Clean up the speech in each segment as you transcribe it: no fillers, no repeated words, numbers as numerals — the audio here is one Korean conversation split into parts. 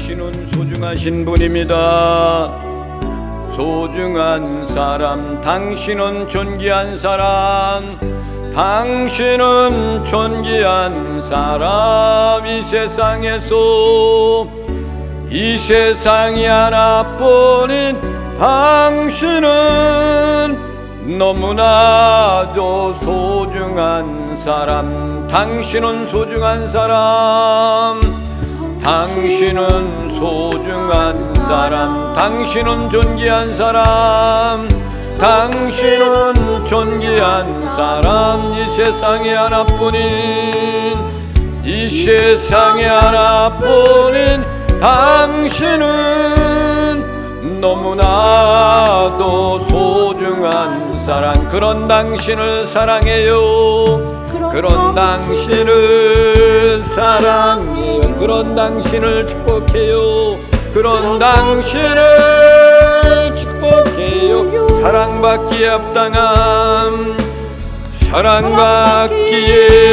당신은 소중하신 분입니다. 소중한 사람, 당신은 존귀한 사람, 당신은 존귀한 사람. 이 세상이 하나뿐인 당신은 너무나도 소중한 사람. 당신은 소중한 사람, 당신은 소중한 사람, 당신은 존귀한 사람, 당신은 존귀한 사람. 이 세상에 하나뿐인 당신은 너무나도 소중한 사람. 그런 당신을 사랑해요. 그런 당신을 사랑해요. 그런 당신을 축복해요. 그런 당신을 축복해요. 사랑받기에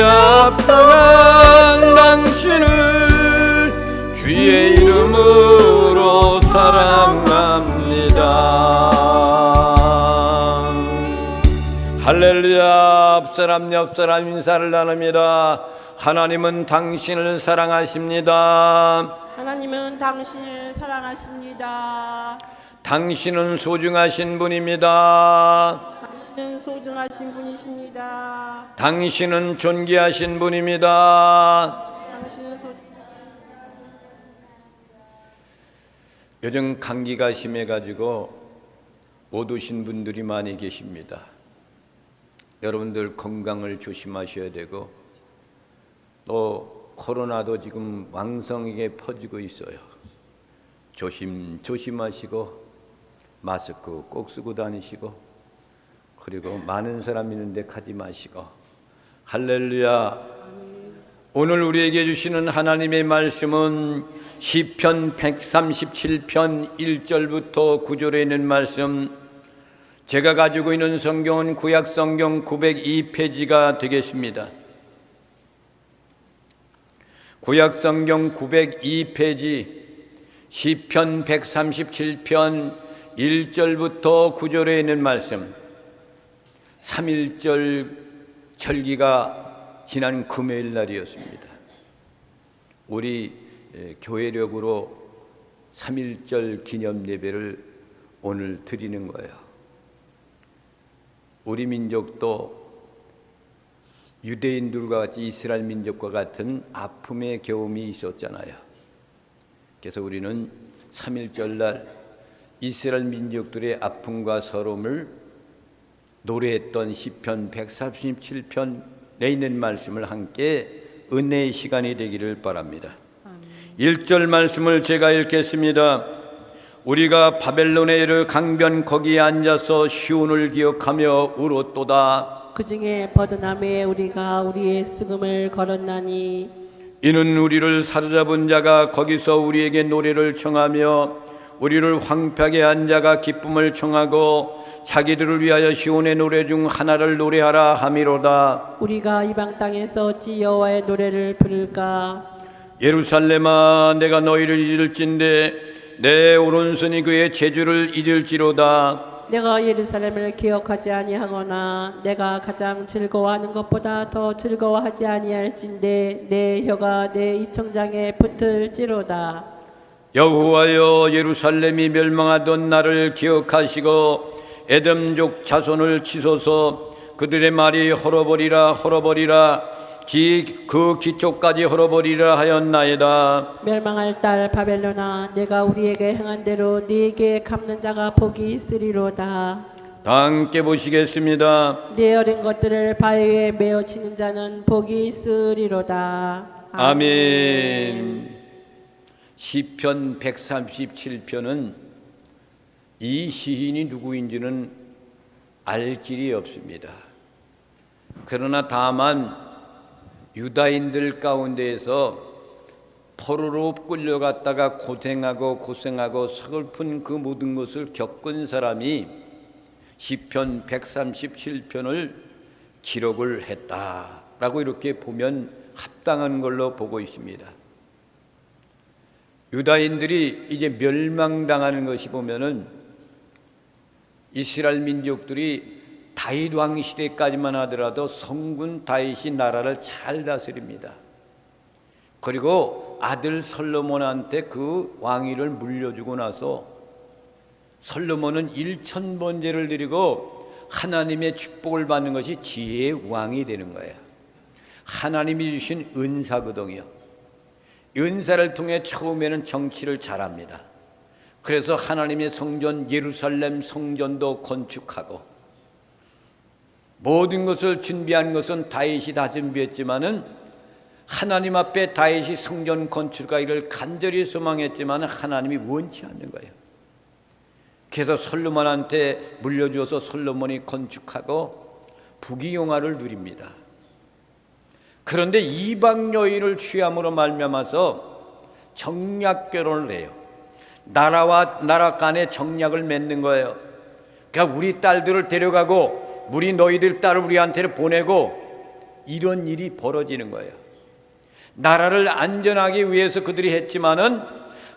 합당한 당신을 주의 이름으로 사랑합니다. 할렐루야. 옆사람 인사를 나눕니다. 하나님은 당신을 사랑하십니다. 하나님은 당신을 사랑하십니다. 당신은 소중하신 분입니다. 당신은 소중하신 분이십니다. 당신은 존귀하신 분입니다. 요즘 감기가 심해가지고 못 오신 분들이 많이 계십니다. 여러분들 건강을 조심하셔야 되고, 또 코로나도 지금 왕성하게 퍼지고 있어요. 조심하시고 마스크 꼭 쓰고 다니시고, 그리고 많은 사람 있는데 가지 마시고. 할렐루야. 오늘 우리에게 주시는 하나님의 말씀은 시편 137편 1절부터 9절에 있는 말씀. 제가 가지고 있는 성경은 구약성경 902페이지가 되겠습니다. 구약성경 902페이지 시편 137편 1절부터 9절에 있는 말씀. 3.1절 절기가 지난 금요일 날이었습니다. 우리 교회력으로 3.1절 기념 예배를 오늘 드리는 거예요. 우리 민족도 유대인들과 같이 이스라엘 민족과 같은 아픔의 경험이 있었잖아요. 그래서 우리는 3.1절 날 이스라엘 민족들의 아픔과 서러움을 노래했던 시편 137편에 있는 말씀을 함께 은혜의 시간이 되기를 바랍니다. 1절 말씀을 제가 읽겠습니다. 우리가 바벨론에 이르 강변 거기에 앉아서 시온을 기억하며 울었도다. 그 중에 버드남에 우리가 우리의 슬픔을 걸었나니, 이는 우리를 사로잡은 자가 거기서 우리에게 노래를 청하며 우리를 황폐하게 한 자가 기쁨을 청하고 자기들을 위하여 시온의 노래 중 하나를 노래하라 함이로다. 우리가 이방 땅에서 어찌 여호와의 노래를 부를까? 예루살렘아, 내가 너희를 잊을진대 내 오른손이 그의 제주를 잊을지로다. 내가 예루살렘을 기억하지 아니하거나 내가 가장 즐거워하는 것보다 더 즐거워하지 아니할진대 내 혀가 내 이청장에 붙을지로다. 여호와여, 예루살렘이 멸망하던 날을 기억하시고 에돔족 자손을 치소서. 그들의 말이 헐어버리라 그 기초까지 헐어버리라 하였나이다. 멸망할 딸 바벨론아, 내가 우리에게 행한 대로 네게 갚는 자가 복이 있으리로다. 다 함께 보시겠습니다. 네 어린 것들을 바위에 메어치는 자는 복이 있으리로다. 아멘. 시편 137편은 이 시인이 누구인지는 알 길이 없습니다. 그러나 다만 유다인들 가운데에서 포로로 끌려갔다가 고생하고 서글픈 그 모든 것을 겪은 사람이 시편 137편을 기록을 했다라고 이렇게 보면 합당한 걸로 보고 있습니다. 유다인들이 이제 멸망당하는 것이 보면은 이스라엘 민족들이 다윗 왕 시대까지만 하더라도 성군 다윗이 나라를 잘 다스립니다. 그리고 아들 솔로몬한테 그 왕위를 물려주고 나서 솔로몬은 1000번제를 드리고 하나님의 축복을 받는 것이 지혜의 왕이 되는 거예요. 하나님이 주신 은사거든요. 은사를 통해 처음에는 정치를 잘합니다. 그래서 하나님의 성전 예루살렘 성전도 건축하고 모든 것을 준비한 것은 다윗이 다 준비했지만은 하나님 앞에 다윗이 성전 건축하기를 간절히 소망했지만 하나님이 원치 않는 거예요. 그래서 솔로몬한테 물려주어서 솔로몬이 건축하고 부귀영화를 누립니다. 그런데 이방 여인을 취함으로 말미암아서 정략 결혼을 해요. 나라와 나라 간에 정략을 맺는 거예요. 그러니까 우리 딸들을 데려가고 우리 너희들 딸을 우리한테 보내고 이런 일이 벌어지는 거예요. 나라를 안전하기 위해서 그들이 했지만은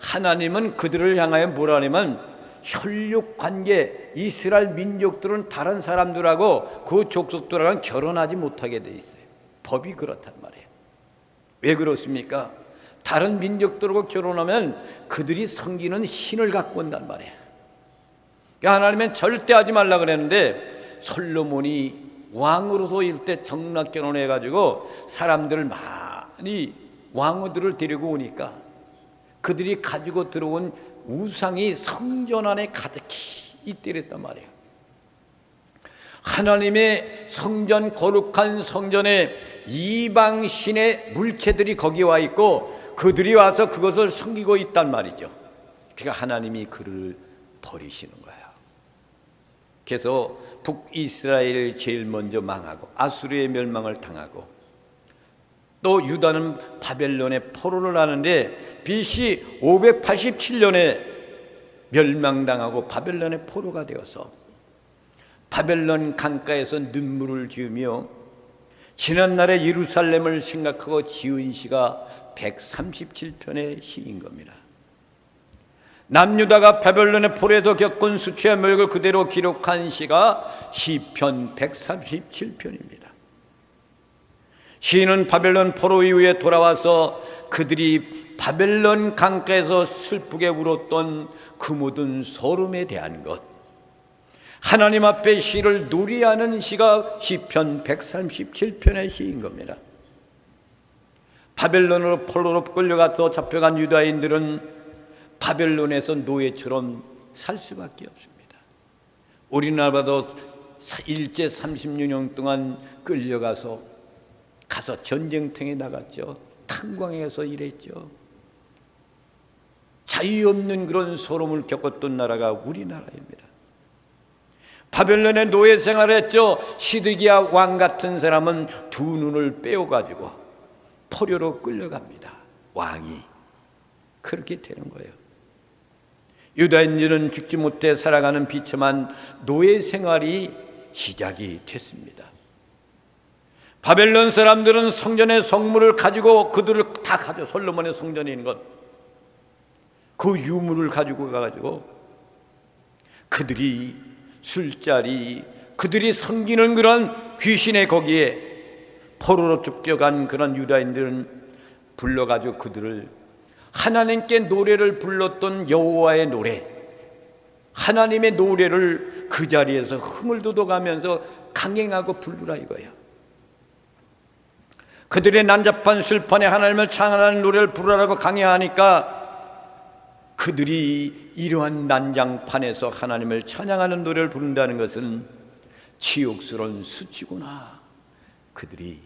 하나님은 그들을 향하여 뭐라 하냐면 혈육관계, 이스라엘 민족들은 다른 사람들하고 그 족속들하고는 결혼하지 못하게 돼 있어요. 법이 그렇단 말이에요. 왜 그렇습니까? 다른 민족들하고 결혼하면 그들이 섬기는 신을 갖고 온단 말이에요. 그러니까 하나님은 절대 하지 말라 그랬는데 솔로몬이 왕으로서 일때 정략 결혼해가지고 사람들을 많이 왕후들을 데리고 오니까 그들이 가지고 들어온 우상이 성전 안에 가득히 있더랬단 말이에요. 하나님의 성전, 거룩한 성전에 이방신의 물체들이 거기 와 있고 그들이 와서 그것을 섬기고 있단 말이죠. 그러니까 하나님이 그를 버리시는 거예요. 그래서 북이스라엘이 제일 먼저 망하고 아수르의 멸망을 당하고 또 유다는 바벨론의 포로를 하는데 BC 587년에 멸망당하고 바벨론의 포로가 되어서 바벨론 강가에서 눈물을 지으며 지난날의 예루살렘을 생각하고 지은 시가 137편의 시인 겁니다. 남유다가 바벨론의 포로에서 겪은 수치와 모욕을 그대로 기록한 시가 시편 137편입니다. 시인은 바벨론 포로 이후에 돌아와서 그들이 바벨론 강가에서 슬프게 울었던 그 모든 소름에 대한 것, 하나님 앞에 시를 누리하는 시가 시편 137편의 시인 겁니다. 바벨론으로 포로로 끌려가서 잡혀간 유다인들은 바벨론에서 노예처럼 살 수밖에 없습니다. 우리나라도 일제 36년 동안 끌려가서 가서 전쟁터에 나갔죠. 탄광에서 일했죠. 자유 없는 그런 소름을 겪었던 나라가 우리나라입니다. 바벨론에 노예 생활했죠. 시드기야 왕 같은 사람은 두 눈을 빼어가지고 포로로 끌려갑니다. 왕이 그렇게 되는 거예요. 유다인들은 죽지 못해 살아가는 비참한 노예 생활이 시작이 됐습니다. 바벨론 사람들은 성전의 성물을 가지고 그들을 다 가져 솔로몬의 성전에 있는 것, 그 유물을 가지고 가가지고 그들이 술자리, 그들이 섬기는 그런 귀신의 거기에 포로로 쫓겨간 그런 유다인들은 불러가지고 그들을 하나님께 노래를 불렀던 여호와의 노래, 하나님의 노래를 그 자리에서 흥을 돋워가면서 강행하고 부르라 이거예요. 그들의 난잡한 술판에 하나님을 찬양하는 노래를 부르라고 강행하니까 그들이 이러한 난장판에서 하나님을 찬양하는 노래를 부른다는 것은 치욕스러운 수치구나. 그들이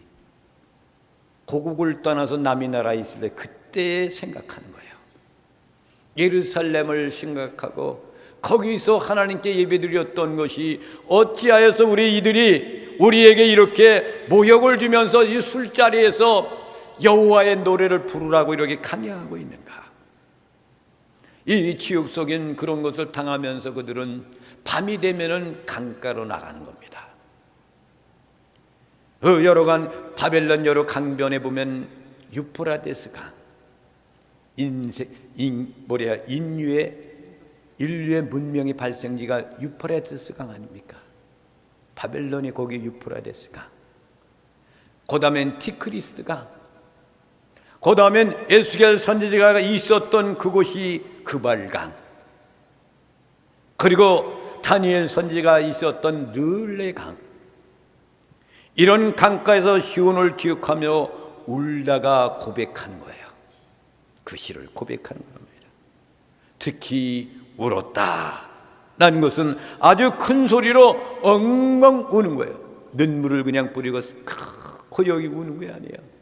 고국을 떠나서 남의 나라에 있을 때 그때 생각하는 거예요. 예루살렘을 생각하고 거기서 하나님께 예배드렸던 것이 어찌하여서 우리에게 이렇게 모욕을 주면서 이 술자리에서 여호와의 노래를 부르라고 이렇게 강요하고 있는가. 이 지옥 속인 그런 것을 당하면서 그들은 밤이 되면은 강가로 나가는 겁니다. 바벨론 여러 강변에 보면 유프라데스 강, 인류의 문명의 발생지가 유프라테스 강 아닙니까? 바벨론이 거기 유프라테스 강, 그 다음엔 티크리스 강, 그 다음엔 에스겔 선지자가 있었던 그곳이 그발강, 그리고 다니엘 선지자가 있었던 르레 강. 이런 강가에서 시온을 기억하며 울다가 고백하는 거예요. 그 시를 고백하는 겁니다. 특히 울었다 라는 것은 아주 큰 소리로 엉엉 우는 거예요. 눈물을 그냥 뿌리고 고요히 우는 게 아니에요.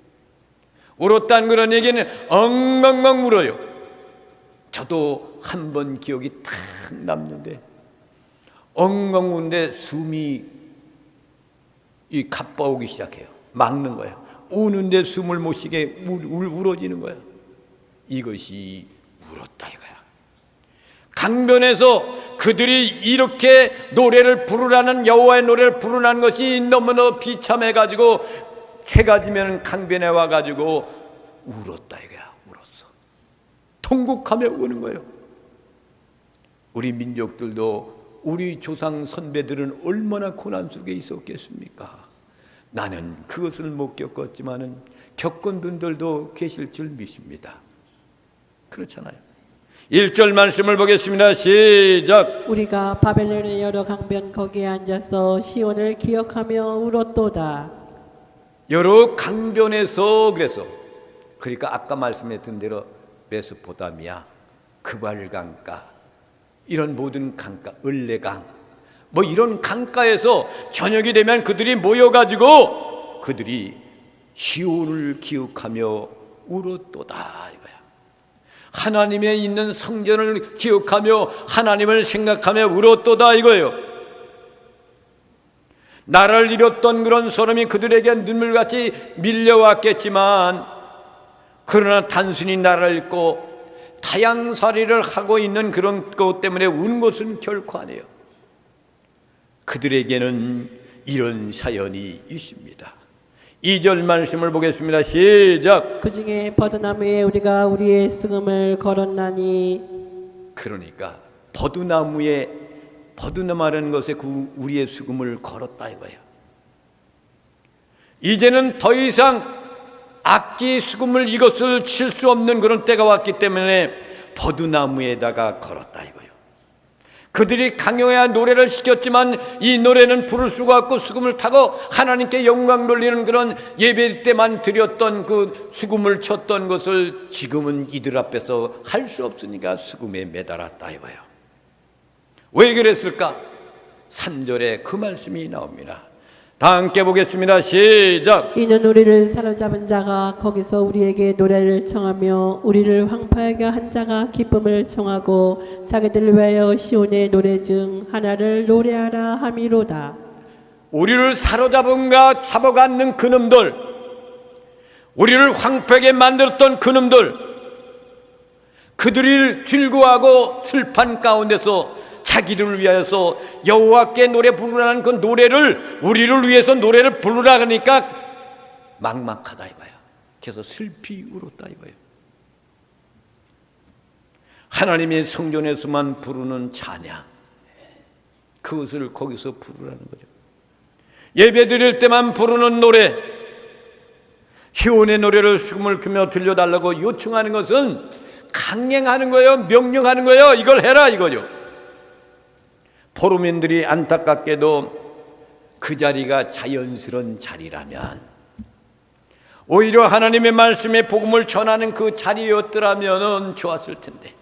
울었다는 그런 얘기는 엉엉엉 울어요. 저도 한 번 기억이 딱 남는데, 엉엉 우는데 숨이 가빠오기 시작해요. 막는 거예요. 우는데 숨을 못 쉬게 울어지는 거예요. 이것이 울었다 이거야. 강변에서 그들이 이렇게 노래를 부르라는, 여호와의 노래를 부르라는 것이 너무나 비참해가지고 해가 지면 강변에 와가지고 울었다 이거야. 울었어. 통곡하며 우는 거예요. 우리 민족들도, 우리 조상 선배들은 얼마나 고난 속에 있었겠습니까? 나는 그것을 못 겪었지만은 겪은 분들도 계실 줄 믿습니다. 그렇잖아요. 1절 말씀을 보겠습니다. 시작. 우리가 바벨론의 여러 강변 거기에 앉아서 시온을 기억하며 울었도다. 여러 강변에서, 그러니까 아까 말씀했던 대로 메소포타미아, 그발강가, 이런 모든 강가, 을레강, 뭐 이런 강가에서 저녁이 되면 그들이 모여가지고 그들이 시온을 기억하며 울었도다 이거야. 하나님의 있는 성전을 기억하며 하나님을 생각하며 울었도다 이거예요. 나를 잃었던 그런 소름이 그들에게 눈물같이 밀려왔겠지만, 그러나 단순히 나를 잃고 타양살이를 하고 있는 그런 것 때문에 우는 것은 결코 아니에요. 그들에게는 이런 사연이 있습니다. 2절 말씀을 보겠습니다. 시작. 그 중에 버드나무에 우리가 우리의 수금을 걸었나니. 그러니까 버드나무라는 것에 그 우리의 수금을 걸었다 이거예요. 이제는 더 이상 악기 수금을 이것을 칠 수 없는 그런 때가 왔기 때문에 버드나무에다가 걸었다 이거예요. 그들이 강요해야 노래를 시켰지만 이 노래는 부를 수가 없고, 수금을 타고 하나님께 영광 돌리는 그런 예배 때만 드렸던 그 수금을 쳤던 것을 지금은 이들 앞에서 할 수 없으니까 수금에 매달았다 이거예요. 왜 그랬을까? 3절에 그 말씀이 나옵니다. 다 함께 보겠습니다. 시작. 이는 우리를 사로잡은 자가 거기서 우리에게 노래를 청하며 우리를 황폐하게 한 자가 기쁨을 청하고 자기들을 위하여 시온의 노래 중 하나를 노래하라 함이로다. 우리를 사로잡은가 잡아갔는 그놈들, 우리를 황폐하게 만들었던 그놈들, 그들을 즐거워하고 슬픈 가운데서 자기들을 위하여서 여호와께 노래 부르라는 그 노래를, 우리를 위해서 노래를 부르라 그러니까 막막하다 이거야. 그래서 슬피 울었다 이거예요. 하나님의 성전에서만 부르는 찬양, 그것을 거기서 부르라는 거죠. 예배 드릴 때만 부르는 노래, 시온의 노래를 숨을 크며 들려달라고 요청하는 것은 강행하는 거예요. 명령하는 거예요. 이걸 해라 이거죠. 포로민들이 안타깝게도 그 자리가 자연스러운 자리라면, 오히려 하나님의 말씀의 복음을 전하는 그 자리였더라면 좋았을 텐데,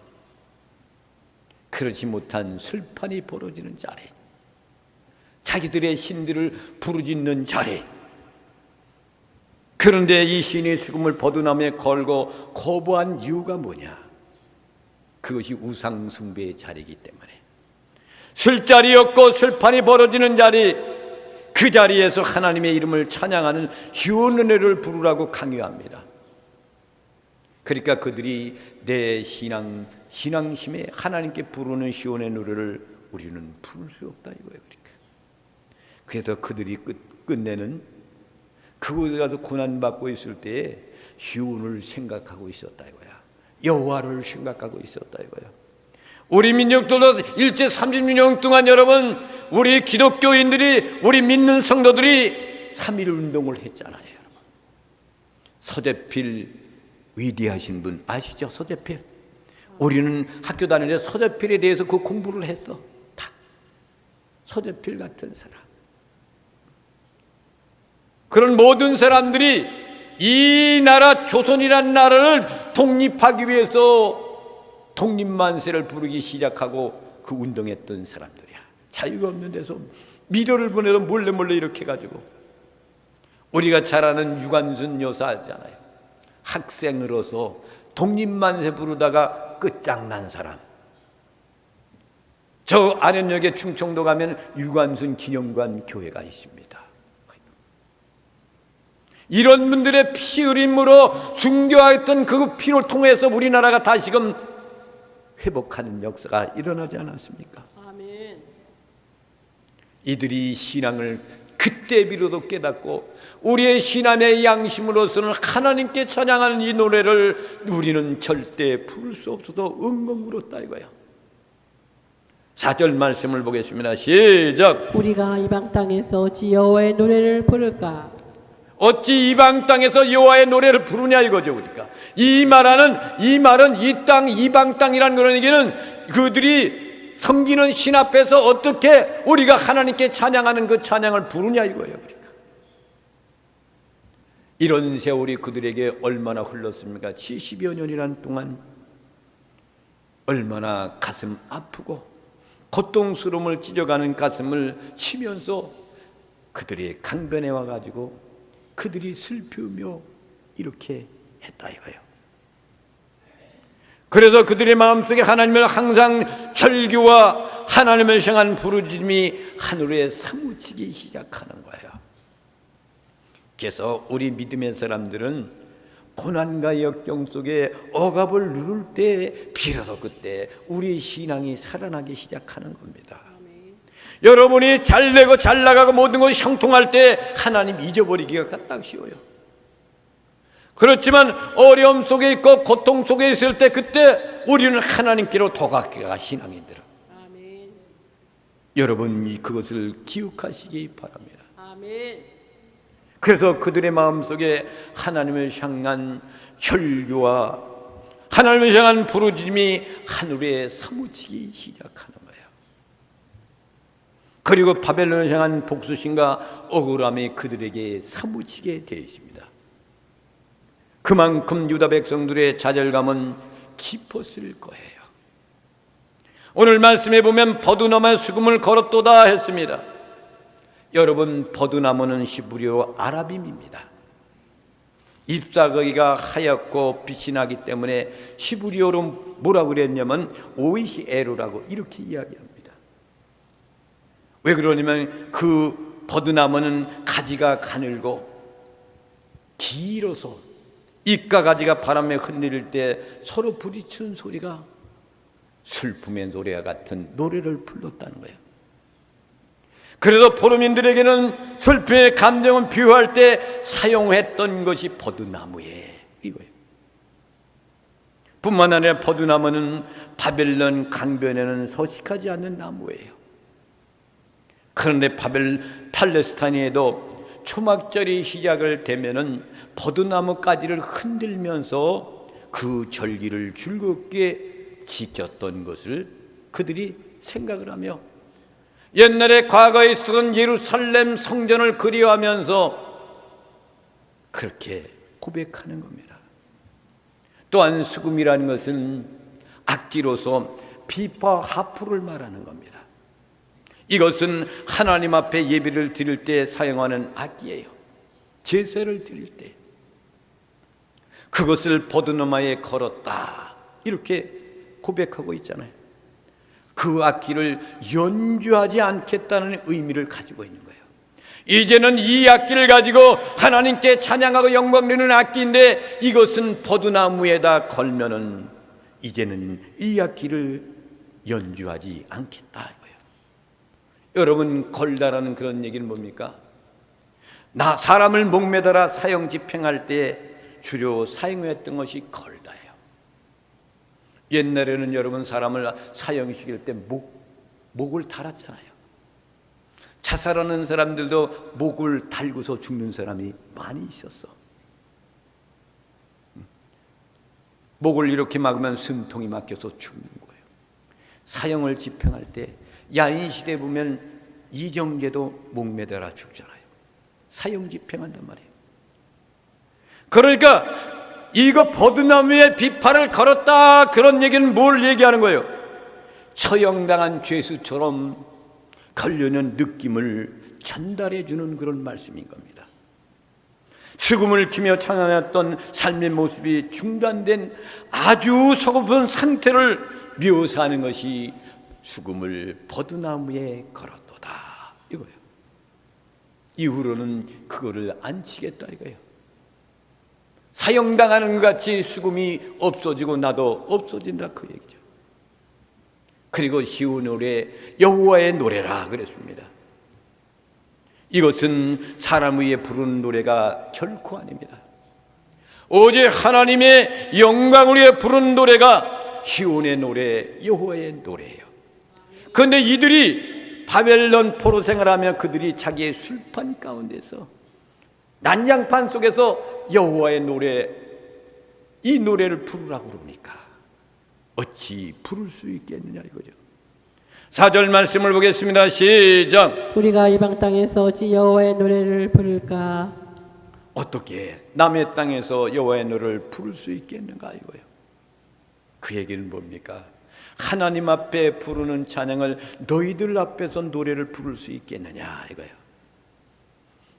그렇지 못한 슬픔이 벌어지는 자리, 자기들의 신들을 부르짖는 자리. 그런데 이 신이 수금을 버드나무에 걸고 거부한 이유가 뭐냐? 그것이 우상 숭배의 자리이기 때문에. 술자리였고 슬픔이 벌어지는 자리, 그 자리에서 하나님의 이름을 찬양하는 시온 은혜를 부르라고 강요합니다. 그러니까 그들이 내 신앙심에 하나님께 부르는 시온의 노래를 우리는 부를 수 없다 이거예요. 그래서 그들이 끝내는, 그곳에 가서 고난받고 있을 때에 시온을 생각하고 있었다 이거야. 여호와를 생각하고 있었다 이거예요. 우리 민족들도 일제 30년 동안 여러분, 우리 기독교인들이, 우리 믿는 성도들이 3.1 운동을 했잖아요. 여러분. 서재필 위대하신 분 아시죠? 서재필. 우리는 학교 다닐 때 서재필에 대해서 그 공부를 했어. 다 서재필 같은 사람. 그런 모든 사람들이 이 나라 조선이라는 나라를 독립하기 위해서 독립만세를 부르기 시작하고 그 운동했던 사람들이야. 자유가 없는 데서 미련을 보내서 몰래 이렇게 해가지고, 우리가 잘 아는 유관순 여사 알잖아요. 학생으로서 독립만세 부르다가 끝장난 사람. 저 안현역에 충청도 가면 유관순 기념관 교회가 있습니다. 이런 분들의 피 흘림으로 순교했던 그 피를 통해서 우리나라가 다시금 회복하는 역사가 일어나지 않았습니까? 아멘. 이들이 신앙을 그때 비로소 깨닫고 우리의 신앙의 양심으로서는 하나님께 찬양하는 이 노래를 우리는 절대 부를 수 없어서 엉엉 울었다 이거예요. 4절 말씀을 보겠습니다. 시작. 우리가 이방 땅에서 어찌 여호와의 노래를 부를까? 어찌 이방 땅에서 여호와의 노래를 부르냐 이거죠. 그러니까 이 말은 이 땅, 이방 땅이라는 그런 얘기는 그들이 섬기는 신 앞에서 어떻게 우리가 하나님께 찬양하는 그 찬양을 부르냐 이거예요. 그러니까 이런 세월이 그들에게 얼마나 흘렀습니까? 70여 년이란 동안 얼마나 가슴 아프고 고통스러움을 찢어가는 가슴을 치면서 그들이 강변에 와가지고 그들이 슬프며 이렇게 했다 이거예요. 그래서 그들의 마음속에 하나님을 항상 절규와 하나님을 향한 부르짖음이 하늘에 사무치기 시작하는 거예요. 그래서 우리 믿음의 사람들은 고난과 역경 속에 억압을 누를 때 비로소 그때 우리 신앙이 살아나기 시작하는 겁니다. 여러분이 잘되고 잘나가고 모든 것이 형통할 때 하나님 잊어버리기가 딱 쉬워요. 그렇지만 어려움 속에 있고 고통 속에 있을 때 그때 우리는 하나님께로 도각기가 신앙인들. 아멘. 여러분 그것을 기억하시기 바랍니다. 아멘. 그래서 그들의 마음속에 하나님을 향한 혈교와 하나님을 향한 부르짖음이 하늘에 사무치기 시작하는 거예요. 그리고 바벨론을 향한 복수심과 억울함이 그들에게 사무치게 되어 있습니다. 그만큼 유다 백성들의 좌절감은 깊었을 거예요. 오늘 말씀에 보면 버드나무에 수금을 걸었도다 했습니다. 여러분 버드나무는 히브리어로 아라빔입니다. 잎사귀가 하얗고 빛이 나기 때문에 히브리어로 뭐라고 그랬냐면 오이시 에루라고 이렇게 이야기합니다. 왜 그러냐면 그 버드나무는 가지가 가늘고 길어서 잎과 가지가 바람에 흔들릴 때 서로 부딪히는 소리가 슬픔의 노래와 같은 노래를 불렀다는 거예요. 그래서 포로민들에게는 슬픔의 감정을 비유할 때 사용했던 것이 버드나무예요. 이거예요. 뿐만 아니라 버드나무는 바벨론 강변에는 서식하지 않는 나무예요. 그런데 팔레스타인에도 초막절이 시작을 되면은 버드나무 가지를 흔들면서 그 절기를 즐겁게 지켰던 것을 그들이 생각을 하며 옛날에 과거에 있었던 예루살렘 성전을 그리워하면서 그렇게 고백하는 겁니다. 또한 수금이라는 것은 악기로서 비파 하프를 말하는 겁니다. 이것은 하나님 앞에 예배를 드릴 때 사용하는 악기예요. 제사를 드릴 때 그것을 버드나무에 걸었다 이렇게 고백하고 있잖아요. 그 악기를 연주하지 않겠다는 의미를 가지고 있는 거예요. 이제는 이 악기를 가지고 하나님께 찬양하고 영광 드리는 악기인데 이것은 버드나무에다 걸면은 이제는 이 악기를 연주하지 않겠다 이거예요. 여러분 걸다라는 그런 얘기는 뭡니까? 나 사람을 목매달아 사형 집행할 때 주로 사용했던 것이 걸다예요. 옛날에는 여러분 사람을 사형시킬 때 목을 달았잖아요. 자살하는 사람들도 목을 달고서 죽는 사람이 많이 있었어. 목을 이렇게 막으면 숨통이 막혀서 죽는 거예요. 사형을 집행할 때 야인시대 보면 이정재도 목 매달아 죽잖아요. 사형 집행한단 말이에요. 그러니까 이거 버드나무에 비파를 걸었다, 그런 얘기는 뭘 얘기하는 거예요? 처형당한 죄수처럼 걸려는 느낌을 전달해 주는 그런 말씀인 겁니다. 수금을 키며 찬양했던 삶의 모습이 중단된 아주 서글픈 상태를 묘사하는 것이 수금을 버드나무에 걸었도다 이거예요. 이후로는 그거를 안 치겠다 이거예요. 사형당하는 것 같이 수금이 없어지고 나도 없어진다 그 얘기죠. 그리고 시온 노래 여호와의 노래라 그랬습니다. 이것은 사람 위에 부르는 노래가 결코 아닙니다. 오직 하나님의 영광을 위해 부르는 노래가 시온의 노래, 여호와의 노래예요. 그런데 이들이 바벨론 포로 생활하며 그들이 자기의 술판 가운데서 난장판 속에서 여호와의 노래, 이 노래를 부르라고 그러니까 어찌 부를 수 있겠느냐 이거죠. 4절 말씀을 보겠습니다. 시작. 우리가 이방 땅에서 어찌 여호와의 노래를 부를까? 어떻게 남의 땅에서 여호와의 노래를 부를 수 있겠는가 이거예요. 그 얘기는 뭡니까? 하나님 앞에 부르는 찬양을 너희들 앞에서 노래를 부를 수 있겠느냐 이거예요.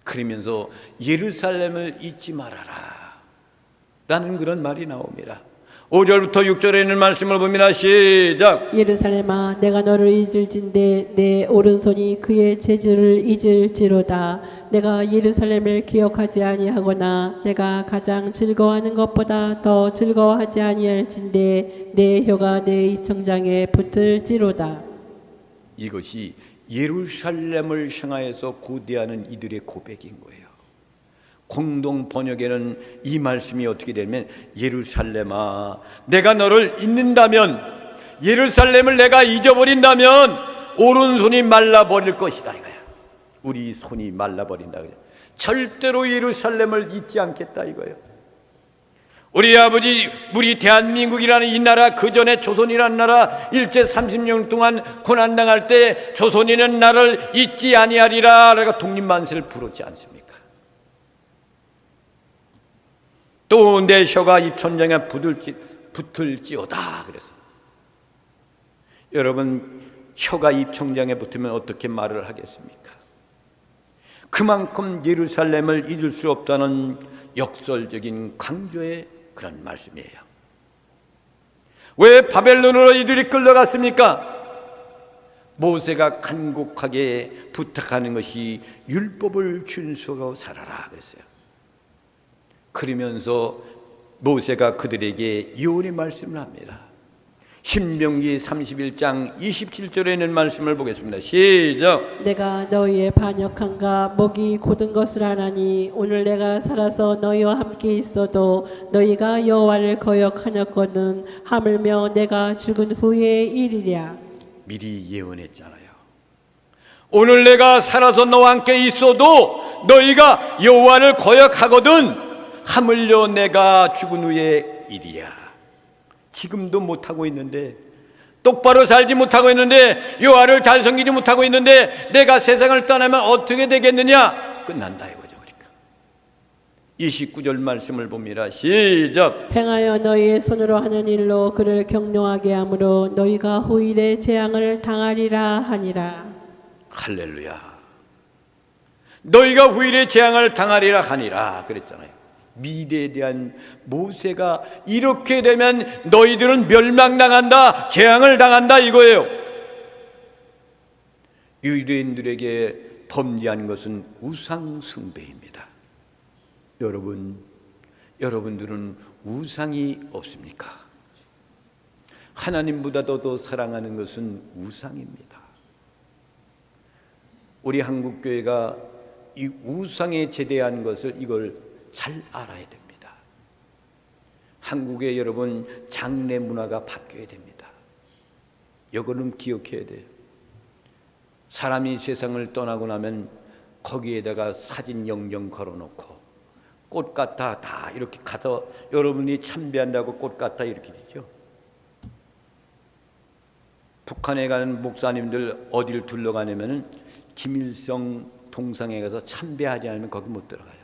그러면서 예루살렘을 잊지 말아라 라는 그런 말이 나옵니다. 5절부터 6절에 있는 말씀을 봅니다. 시작. 예루살렘아, 내가 너를 잊을진대 내 오른손이 그의 재주를 잊을지로다. 내가 예루살렘을 기억하지 아니하거나 내가 가장 즐거워하는 것보다 더 즐거워하지 아니할진대 내 혀가 내 입천장에 붙을지로다. 이것이 예루살렘을 향하여서 고대하는 이들의 고백인 거예요. 공동 번역에는 이 말씀이 어떻게 되면 예루살렘아, 내가 너를 잊는다면, 예루살렘을 내가 잊어버린다면 오른손이 말라버릴 것이다 이거야. 우리 손이 말라버린다. 절대로 예루살렘을 잊지 않겠다 이거예요. 우리 아버지, 우리 대한민국이라는 이 나라, 그 전에 조선이라는 나라 일제 30년 동안 고난당할 때 조선인은 나를 잊지 아니하리라 라고 독립만세를 부르지 않습니까? 또 내 혀가 입천장에 붙을지어다 그래서 여러분, 혀가 입천장에 붙으면 어떻게 말을 하겠습니까? 그만큼 예루살렘을 잊을 수 없다는 역설적인 강조의 그런 말씀이에요. 왜 바벨론으로 이들이 끌려갔습니까? 모세가 간곡하게 부탁하는 것이 율법을 준수하고 살아라 그랬어요. 그러면서 모세가 그들에게 유언의 말씀을 합니다. 신명기 31장 27절에 있는 말씀을 보겠습니다. 시작. 내가 너희의 반역함과 목이 곧은 것을 아나니 오늘 내가 살아서 너희와 함께 있어도 너희가 여호와를 거역하였거든 하물며 내가 죽은 후의 일이랴. 미리 예언했잖아요. 오늘 내가 살아서 너와 함께 있어도 너희가 여호와를 거역하거든 하물며 내가 죽은 후의 일이야. 지금도 못하고 있는데, 똑바로 살지 못하고 있는데, 여호와를 잘 섬기지 못하고 있는데 내가 세상을 떠나면 어떻게 되겠느냐? 끝난다 이거죠. 그러니까 29절 말씀을 봅니다. 시작. 행하여 너희의 손으로 하는 일로 그를 경노하게 하므로 너희가 후일에 재앙을 당하리라 하니라. 할렐루야. 너희가 후일에 재앙을 당하리라 하니라 그랬잖아요. 미래에 대한 모세가 이렇게 되면 너희들은 멸망당한다, 재앙을 당한다 이거예요. 유대인들에게 범죄한 것은 우상 숭배입니다. 여러분들은 우상이 없습니까? 하나님보다도 더 사랑하는 것은 우상입니다. 우리 한국교회가 이 우상에 제대한 것을 이걸 잘 알아야 됩니다. 한국의 여러분 장례 문화가 바뀌어야 됩니다. 이거는 기억해야 돼요. 사람이 세상을 떠나고 나면 거기에다가 사진 영정 걸어놓고 꽃 갖다 다 이렇게 가서 여러분이 참배한다고 꽃 갖다 이렇게 되죠. 북한에 가는 목사님들 어디를 둘러가냐면은 김일성 동상에 가서 참배하지 않으면 거기 못 들어가요.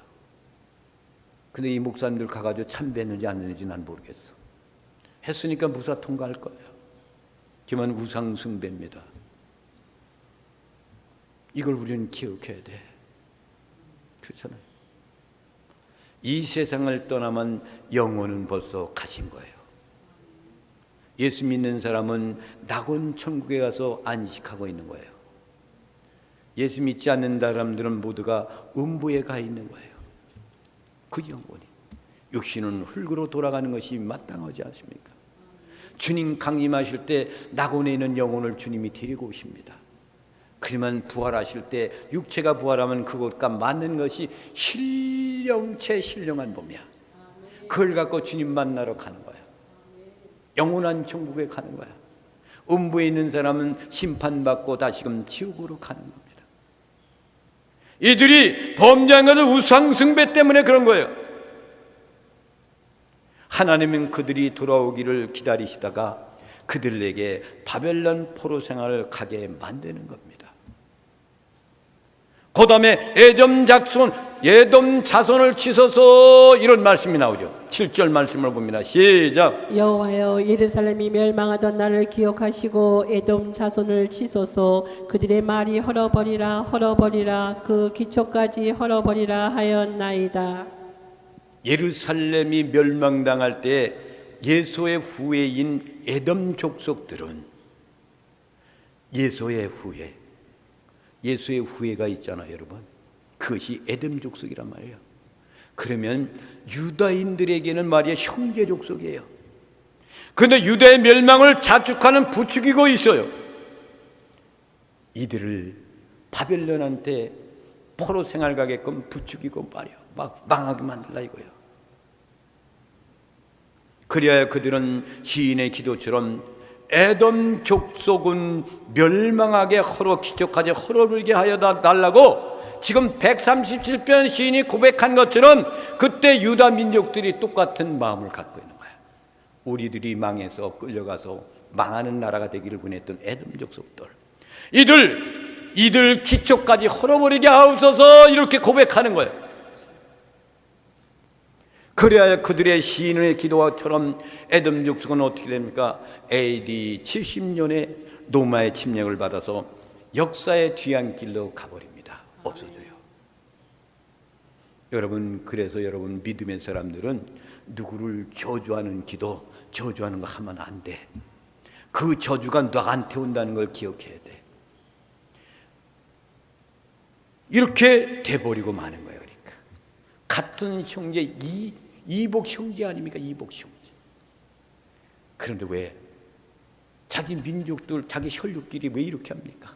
근데 이 목사님들 가가지고 참배했는지 안 했는지 난 모르겠어. 했으니까 무사 통과할 거예요. 그만 우상 숭배입니다. 이걸 우리는 기억해야 돼. 그렇잖아요. 이 세상을 떠나면 영혼은 벌써 가신 거예요. 예수 믿는 사람은 낙원 천국에 가서 안식하고 있는 거예요. 예수 믿지 않는 사람들은 모두가 음부에 가 있는 거예요. 그 영혼이 육신은 흙으로 돌아가는 것이 마땅하지 않습니까? 주님 강림하실 때 낙원에 있는 영혼을 주님이 데리고 오십니다. 그러면 부활하실 때 육체가 부활하면 그것과 맞는 것이 신령체 신령한 몸이야. 그걸 갖고 주님 만나러 가는 거야. 영원한 천국에 가는 거야. 음부에 있는 사람은 심판받고 다시금 지옥으로 가는 겁니다. 이들이 범죄한 것은 우상 숭배 때문에 그런 거예요. 하나님은 그들이 돌아오기를 기다리시다가 그들에게 바벨론 포로 생활을 가게 만드는 겁니다. 그 다음에 에돔 자손을 치소서 이런 말씀이 나오죠. 7절 말씀을 봅니다. 시작. 여호와여, 예루살렘이 멸망하던 날을 기억하시고 에돔 자손을 치소서. 그들의 말이 헐어버리라 그 기초까지 헐어버리라 하였나이다. 예루살렘이 멸망당할 때 예수의 후예인 에돔 족속들은 예수의 후예가 있잖아요, 여러분. 그것이 에돔 족속이란 말이에요. 그러면 유다인들에게는 말이야 형제 족속이에요. 그런데 유다의 멸망을 자축하는 부추기고 있어요. 이들을 바벨론한테 포로 생활 가게끔 부추기고 말이야 막 망하게 만들라 이거예요. 그래야 그들은 시인의 기도처럼 에돔 족속은 멸망하게 기적하게 헐어버리게 하여 달라고 지금 137편 시인이 고백한 것처럼 그때 유다 민족들이 똑같은 마음을 갖고 있는 거야. 우리들이 망해서 끌려가서 망하는 나라가 되기를 원했던 에돔 족속들, 이들 기초까지 헐어버리게 하옵소서 이렇게 고백하는 거예요. 그래야 그들의 시인의 기도처럼 에돔 족속은 어떻게 됩니까? AD 70년에 로마의 침략을 받아서 역사의 뒤안길로 가버립니다. 없어져요. 여러분, 그래서 여러분 믿음의 사람들은 누구를 저주하는 기도, 저주하는 거 하면 안 돼. 그 저주가 너한테 온다는 걸 기억해야 돼. 이렇게 돼버리고 마는 거예요. 그러니까 같은 형제, 이복 형제 아닙니까? 이복 형제. 그런데 왜 자기 민족들, 자기 혈육끼리 왜 이렇게 합니까?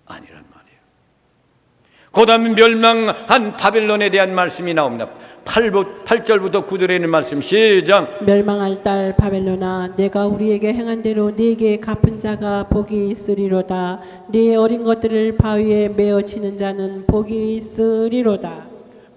아니란 말이에요. 그 다음에 멸망한 바벨론에 대한 말씀이 나옵니다. 8절부터 9절에 있는 말씀 시작. 멸망할 딸 바벨론아, 내가 우리에게 행한 대로 네게 갚은 자가 복이 있으리로다. 네 어린 것들을 바위에 메어 치는 자는 복이 있으리로다.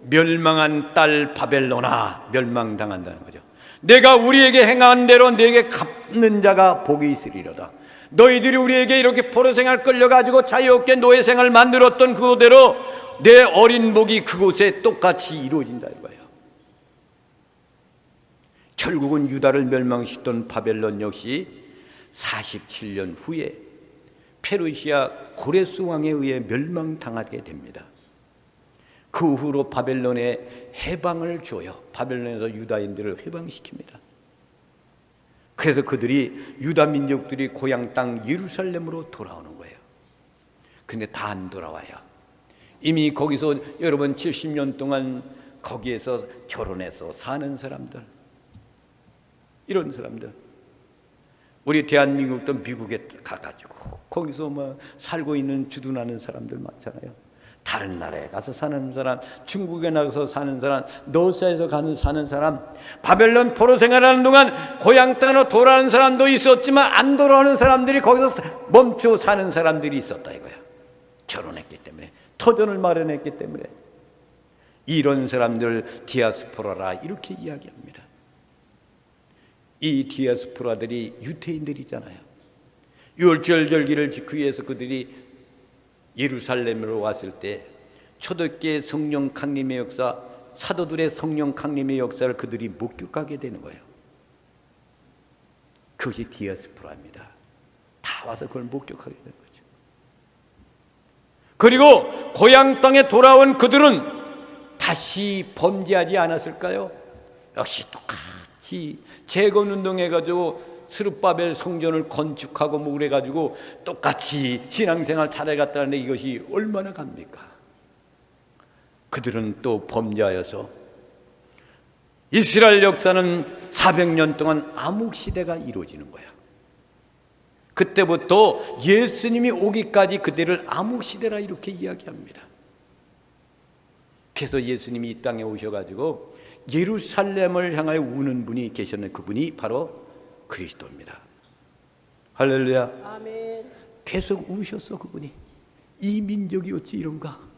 멸망한 딸 바벨론아, 멸망당한다는 거죠. 내가 우리에게 행한 대로 네게 갚는 자가 복이 있으리로다. 너희들이 우리에게 이렇게 포로 생활 끌려가지고 자유롭게 노예 생활 만들었던 그대로 내 어린 복이 그곳에 똑같이 이루어진다 이거예요. 결국은 유다를 멸망시켰던 바벨론 역시 47년 후에 페르시아 고레스 왕에 의해 멸망당하게 됩니다. 그 후로 바벨론에 해방을 줘요. 바벨론에서 유다인들을 해방시킵니다. 그래서 그들이 유다 민족들이 고향 땅 예루살렘으로 돌아오는 거예요. 근데 다 안 돌아와요. 이미 거기서 여러분 70년 동안 거기에서 결혼해서 사는 사람들, 이런 사람들, 우리 대한민국도 미국에 가가지고 거기서 막 살고 있는 주둔하는 사람들 많잖아요. 다른 나라에 가서 사는 사람, 중국에 나가서 사는 사람, 러시아에서 사는 사람, 바벨론 포로 생활하는 동안 고향 땅으로 돌아오는 사람도 있었지만 안 돌아오는 사람들이 거기서 멈춰 사는 사람들이 있었다 이거야. 결혼했기 때문에, 터전을 마련했기 때문에. 이런 사람들 디아스포라라 이렇게 이야기합니다. 이 디아스포라들이 유태인들이잖아요. 유월절 절기를 지키기 위해서 그들이 예루살렘으로 왔을 때 초대교회 성령 강림의 역사, 사도들의 성령 강림의 역사를 그들이 목격하게 되는 거예요. 그것이 디아스포라입니다. 다 와서 그걸 목격하게 되는 거죠. 그리고 고향 땅에 돌아온 그들은 다시 범죄하지 않았을까요? 역시 똑같이 재건운동해가지고 스룹바벨 성전을 건축하고 뭐 그래가지고 똑같이 신앙생활 잘해갔다는데 이것이 얼마나 갑니까? 그들은 또 범죄하여서 이스라엘 역사는 400년 동안 암흑시대가 이루어지는 거야. 그때부터 예수님이 오기까지 그들을 암흑시대라 이렇게 이야기합니다. 그래서 예수님이 이 땅에 오셔가지고 예루살렘을 향하여 우는 분이 계셨는데 그분이 바로 그리스도입니다. 할렐루야. 아멘. 계속 우셨어 그분이. 이 민족이 어찌 이런가.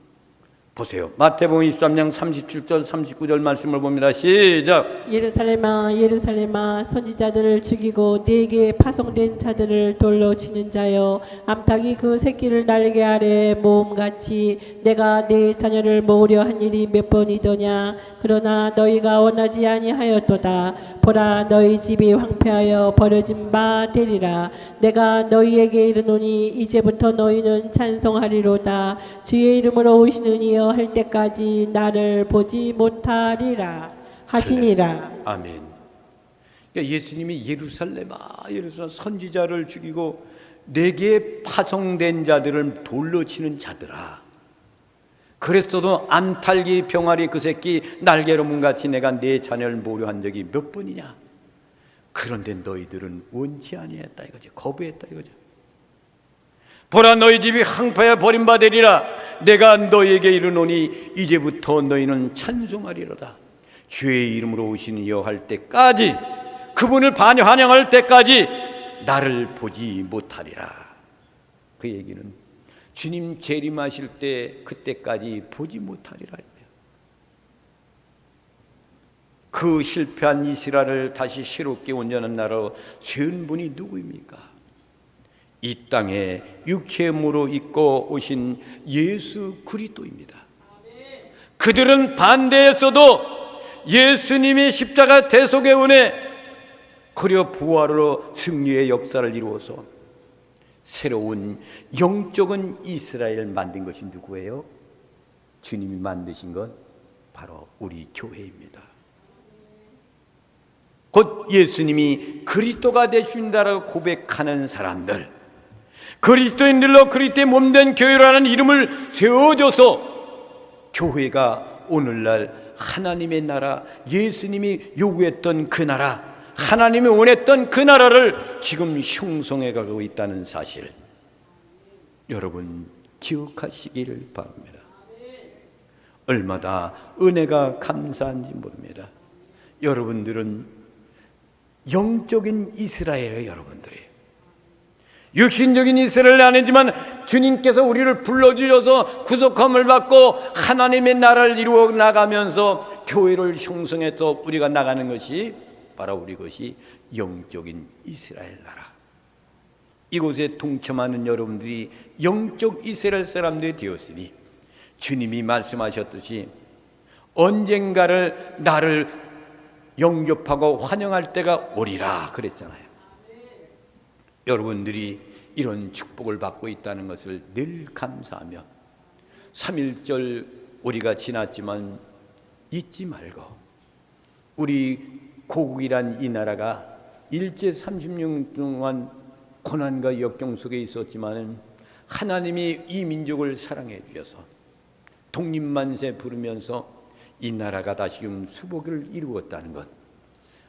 보세요. 마태복음 23장 37절 39절 말씀을 봅니다. 시작. 예루살렘아 예루살렘아 선지자들을 죽이고 네게 파송된 자들을 돌로 치는 자여 암탉이 그 새끼를 날개 아래 모음같이 내가 네 자녀를 모으려 한 일이 몇 번이더냐. 그러나 너희가 원하지 아니하였도다. 보라 너희 집이 황폐하여 버려진 바 되리라. 내가 너희에게 이르노니 이제부터 너희는 찬송하리로다. 주의 이름으로 오시는 이여 할 때까지 나를 보지 못하리라 하시니라. 아멘. 그러니까 예수님이 예루살렘아 예루살렘 선지자를 죽이고 내게 파송된 자들을 돌로 치는 자들아. 그랬어도 암탉이 병아리 그 새끼 날개로 문같이 내가 내 자녀를 모려 한 적이 몇 번이냐. 그런데 너희들은 원치 아니했다 이거죠. 거부했다 이거죠. 보라 너희 집이 황폐하여 버림받으리라. 내가 너희에게 이르노니 이제부터 너희는 찬송하리로다. 주의 이름으로 오시는 이여 할 때까지, 그분을 환영할 때까지 나를 보지 못하리라. 그 얘기는 주님 재림하실 때 그때까지 보지 못하리라. 그 실패한 이스라엘을 다시 새롭게 온전한 나라로 세운 분이 누구입니까? 이 땅에 육체물로 입고 오신 예수 그리스도입니다. 그들은 반대했어도 예수님이 십자가 대속의 은혜 그리고 부활로 승리의 역사를 이루어서 새로운 영적인 이스라엘을 만든 것이 누구예요? 주님이 만드신 건 바로 우리 교회입니다. 곧 예수님이 그리스도가 되신다라고 고백하는 사람들, 그리스도인들로 그리스도의 몸된 교회라는 이름을 세워줘서 교회가 오늘날 하나님의 나라, 예수님이 요구했던 그 나라, 하나님이 원했던 그 나라를 지금 형성해 가고 있다는 사실 여러분 기억하시기를 바랍니다. 얼마나 은혜가 감사한지 모릅니다. 여러분들은 영적인 이스라엘의 여러분들이 육신적인 이스라엘은 아니지만 주님께서 우리를 불러주셔서 구속함을 받고 하나님의 나라를 이루어 나가면서 교회를 형성해서 우리가 나가는 것이 바로 우리 것이 영적인 이스라엘 나라. 이곳에 동참하는 여러분들이 영적 이스라엘 사람들이 되었으니 주님이 말씀하셨듯이 언젠가를 나를 영접하고 환영할 때가 오리라 그랬잖아요. 여러분들이 이런 축복을 받고 있다는 것을 늘 감사하며 3.1절 우리가 지났지만 잊지 말고 우리 고국이란 이 나라가 일제 30년 동안 고난과 역경 속에 있었지만 하나님이 이 민족을 사랑해 주셔서 독립만세 부르면서 이 나라가 다시금 수복을 이루었다는 것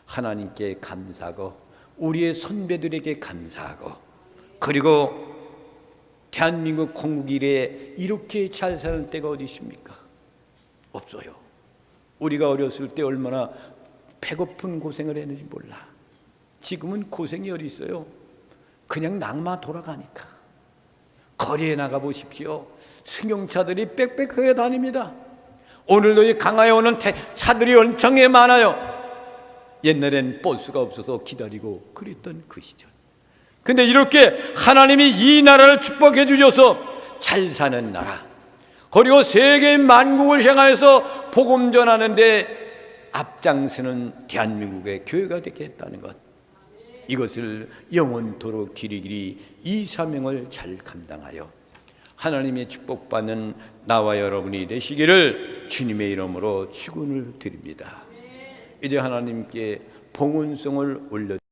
하나님께 감사하고 우리의 선배들에게 감사하고 그리고 대한민국 건국 이래 이렇게 잘 사는 때가 어디 있습니까? 없어요. 우리가 어렸을 때 얼마나 배고픈 고생을 했는지 몰라. 지금은 고생이 어디 있어요? 그냥 낙마 돌아가니까. 거리에 나가 보십시오. 승용차들이 빽빽하게 다닙니다. 오늘도 이 강화에 오는 차들이 엄청 많아요. 옛날엔 버스가 없어서 기다리고 그랬던 그 시절. 근데 이렇게 하나님이 이 나라를 축복해 주셔서 잘 사는 나라, 그리고 세계 만국을 향하여서 복음 전하는데 앞장서는 대한민국의 교회가 되겠다는 것, 이것을 영원토록 길이길이 이 사명을 잘 감당하여 하나님의 축복받는 나와 여러분이 되시기를 주님의 이름으로 축원을 드립니다. 이제 하나님께 봉헌송을 올려